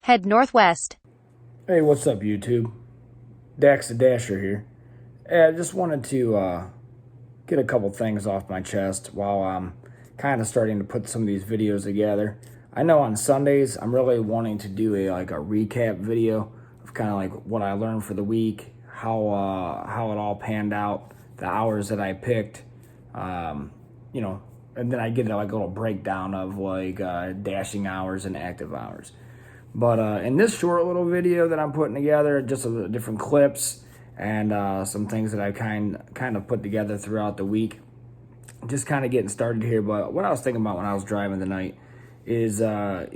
Head northwest. Hey, what's up, YouTube? Dax the Dasher here. Hey, I just wanted to get a couple things off my chest while I'm kind of starting to put some of these videos together. I know on Sundays I'm really wanting to do a recap video of kind of like what I learned for the week, how it all panned out, the hours that I picked, and then I get like a little breakdown of dashing hours and active hours. But in this short little video that I'm putting together, just different clips and some things that I kind of put together throughout the week. Just kind of getting started here. But what I was thinking about when I was driving tonight is, I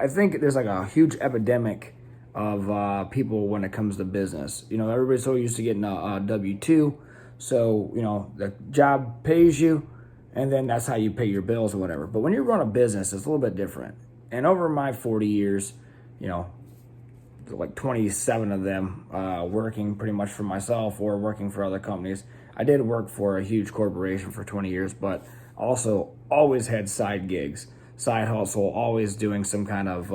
think there's like a huge epidemic of people when it comes to business. Everybody's so used to getting a W-2. So, the job pays you, and then that's how you pay your bills or whatever. But when you run a business, it's a little bit different. And over my 40 years, like 27 of them working pretty much for myself or working for other companies. I did work for a huge corporation for 20 years, but also always had side gigs, side hustle, always doing some kind of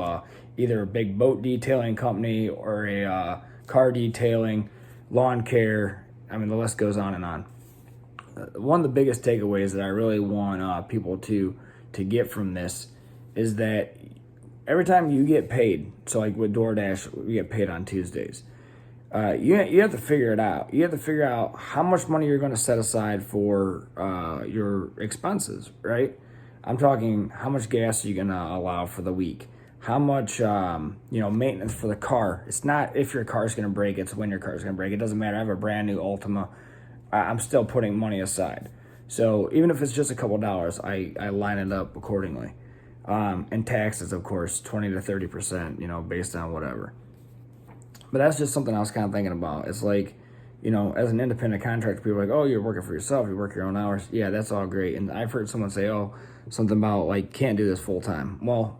either a big boat detailing company or a car detailing, lawn care. I mean, the list goes on and on. One of the biggest takeaways that I really want people to get from this is that every time you get paid, so like with DoorDash, we get paid on Tuesdays. You have to figure it out. You have to figure out how much money you're going to set aside for your expenses, right? I'm talking how much gas are you going to allow for the week? How much, maintenance for the car? It's not if your car's going to break, it's when your car's going to break. It doesn't matter. I have a brand new Ultima. I'm still putting money aside. So even if it's just a couple dollars, I line it up accordingly. And taxes, of course, 20 to 30%, based on whatever. But that's just something I was kind of thinking about. It's like, as an independent contractor, people are like, oh, you're working for yourself, you work your own hours. Yeah, that's all great. And I've heard someone say, something about like, can't do this full time. Well,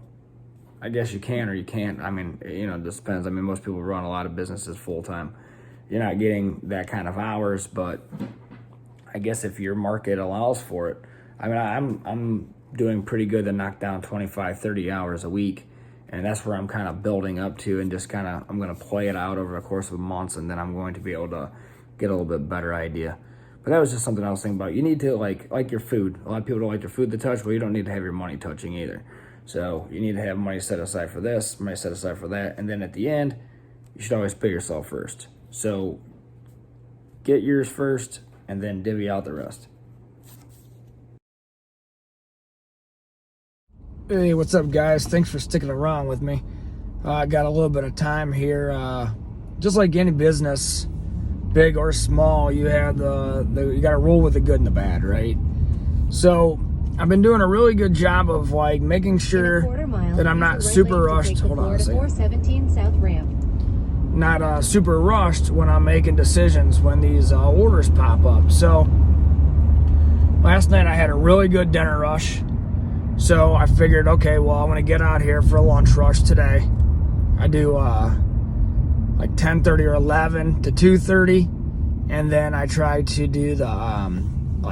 I guess you can or you can't. I mean, it just depends. I mean, most people run a lot of businesses full time. You're not getting that kind of hours, but I guess if your market allows for it, I mean, I'm doing pretty good to knock down 25, 30 hours a week. And that's where I'm kind of building up to, and just I'm going to play it out over the course of months, and then I'm going to be able to get a little bit better idea. But that was just something I was thinking about. You need to like your food. A lot of people don't like their food to touch. Well, you don't need to have your money touching either. So you need to have money set aside for this, money set aside for that. And then at the end, you should always pay yourself first. So get yours first and then divvy out the rest. Hey, what's up, guys? Thanks for sticking around with me. I got a little bit of time here. Just like any business, big or small, you have you got to roll with the good and the bad, right? So I've been doing a really good job of making sure that I'm not super rushed. Hold on a second. 417 South Ramp. Not super rushed when I'm making decisions when these orders pop up. So last night I had a really good dinner rush. So I figured, okay, well, I'm going to get out here for a lunch rush today. I do like 10:30 or 11 to 2:30. And then I try to do the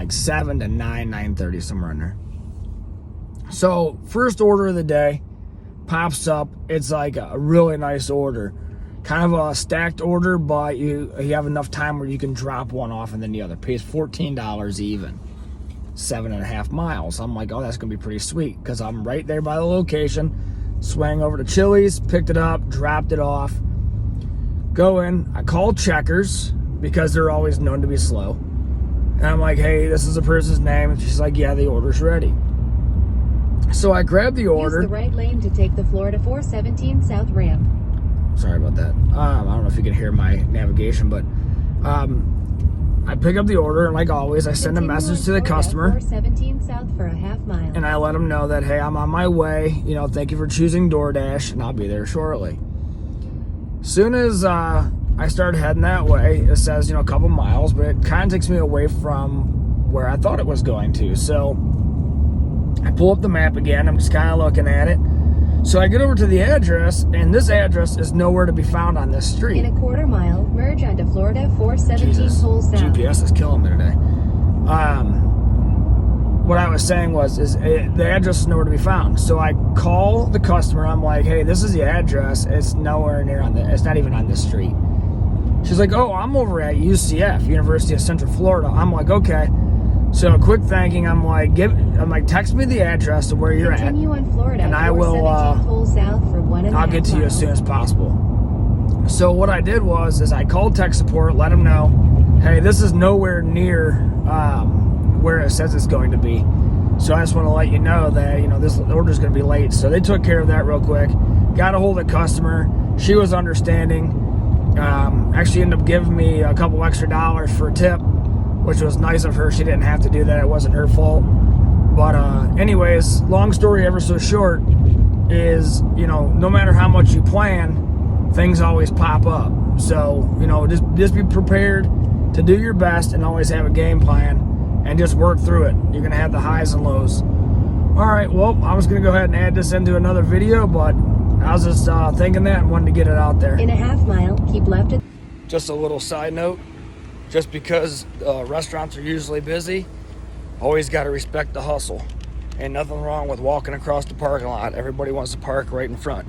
7 to 9, 9:30, somewhere in there. So first order of the day pops up. It's like a really nice order. Kind of a stacked order, but you have enough time where you can drop one off and then the other. Pays $14 even. 7.5 miles. I'm like, oh, that's gonna be pretty sweet, because I'm right there by the location. Swang over to Chili's, picked it up, dropped it off. Go in, I called Checkers because they're always known to be slow. And I'm like, hey, this is the person's name. And she's like, yeah, the order's ready. So I grabbed the order. Use the right lane to take the Florida 417 South Ramp. Sorry about that. I don't know if you can hear my navigation, but I pick up the order, and like always, I send a message to the customer. 417 South for a half mile. And I let them know that, hey, I'm on my way. Thank you for choosing DoorDash, and I'll be there shortly. Soon as I start heading that way, it says, a couple miles, but it kind of takes me away from where I thought it was going to. So I pull up the map again. I'm just kind of looking at it. So I get over to the address, and this address is nowhere to be found on this street. In a quarter mile, merge onto Florida 417 Pole South. GPS is killing me today. what I was saying was, the address is nowhere to be found. So I call the customer. I'm like, hey, this is the address. It's nowhere near it's not even on this street. She's like, oh, I'm over at UCF, University of Central Florida. I'm like, okay. So quick thinking, I'm like, text me the address of where you're Continue at, on Florida, and I will. 417 pull south for 1.5 I'll get to you as miles. soon as possible. So what I did was I called tech support, let them know, hey, this is nowhere near where it says it's going to be. So I just want to let you know that, this order's going to be late. So they took care of that real quick. Got a hold of the customer. She was understanding. Actually ended up giving me a couple extra dollars for a tip, which was nice of her. She didn't have to do that. It wasn't her fault. But anyways, long story ever so short is, no matter how much you plan, things always pop up. So, just be prepared to do your best and always have a game plan and just work through it. You're going to have the highs and lows. All right, well, I was going to go ahead and add this into another video, but I was just thinking that and wanted to get it out there. In a half mile, keep left at... Just a little side note, just because restaurants are usually busy, always got to respect the hustle. Ain't nothing wrong with walking across the parking lot. Everybody wants to park right in front.